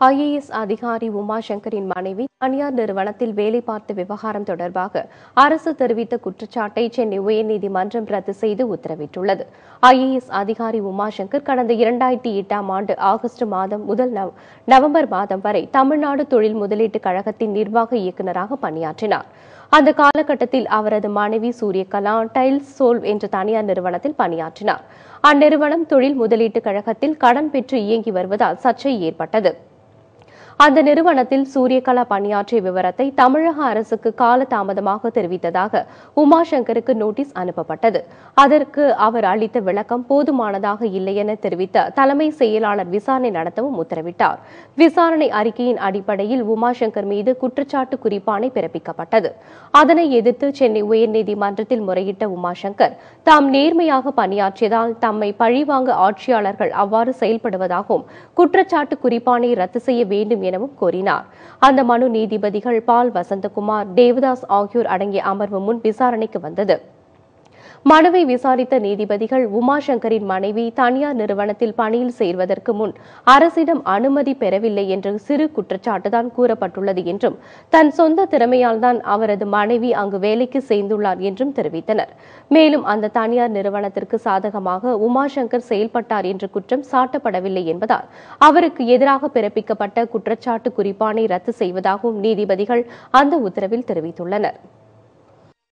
IAS அதிகாரி உமாசங்கரின் மனைவி தனியார் நிறுவனத்தில் வேலை பார்த்த விவகாரம் தொடர்பாக அரசு தெரிவித்த குற்றச்சாட்டை சென்னை உயர்நீதிமன்றம் ரத்து செய்து உத்தரவிட்டுள்ளது. ஐஏஎஸ் அதிகாரி உமாசங்கர் கடந்த 2008ஆம் ஆண்டு ஆகஸ்ட் மாதம் முதல் நவம்பர் மாதம் வரை தமிழ்நாடு தொழில் முதலீட்டுக் கழகத்தின் நிர்வாக இயக்குநராக பணியாற்றினார். அந்த காலகட்டத்தில் அவரது மனைவி சூரியகலா டைல்ஸ் சோல்வ் என்ற தனியார் நிறுவனத்தில் பணியாற்றினார். அந்நிறுவனம் தொழில் முதலீட்டுக் கழகத்தில் கடன் பெற்று இயங்கி வருவதால் சர்ச்சை ஏற்பட்டது. அந்த நிறுவனத்தில் சூரியகலா பணியாற்றிய விவரத்தை தமிழக அரசுக்கு காலதாமதமாக தெரிவித்ததாக உமாசங்கருக்கு நோட்டீஸ் அனுப்பப்பட்டது. அதற்கு அவர் அளித்த விளக்கம் போதுமானதாக இல்லை என தெரிவித்த தலைமை செயலாளர் விசாரணை நடத்தவும் உத்தரவிட்டார். விசாரணை அறிக்கையின் அடிப்படையில் உமாசங்கர் மீது குற்றச்சாட்டு குறிப்பாணை பிறப்பிக்கப்பட்டது. அதனை எதிர்த்து சென்னை உயர்நீதிமன்றத்தில் முறையிட்ட உமாசங்கர் தாம் நேர்மையாக பணியாற்றியதால் தம்மை பழிவாங்க ஆட்சியாளர்கள் அவ்வாறு செயல்படுவதாகவும் குற்றச்சாட்டு குறிப்பாணை ரத்து செய்ய வேண்டும் எனவும் கோரினார். அந்த மனு நீதிபதிகள் பால் வசந்தகுமார், தேவதாஸ் ஆகியோர் அடங்கிய அமர்வு முன் விசாரணைக்கு வந்தது. மனுவை விசாரித்த நீதிபதிகள் உமாசங்கரின் மனைவி தனியார் நிறுவனத்தில் பணியில் சேர்வதற்கு முன் அரசிடம் அனுமதி பெறவில்லை என்ற சிறு குற்றச்சாட்டுதான் கூறப்பட்டுள்ளது என்றும் தன் சொந்த திறமையால் தான் அவரது மனைவி அங்கு வேலைக்கு சேர்ந்துள்ளார் என்றும் தெரிவித்தனர். மேலும் அந்த தனியார் நிறுவனத்திற்கு சாதகமாக உமாசங்கர் செயல்பட்டார் என்ற குற்றம் சாட்டப்படவில்லை என்பதால் அவருக்கு எதிராக பிறப்பிக்கப்பட்ட குற்றச்சாட்டு குறிப்பாணை ரத்து செய்வதாகவும் நீதிபதிகள் அந்த உத்தரவில் தெரிவித்துள்ளனர்.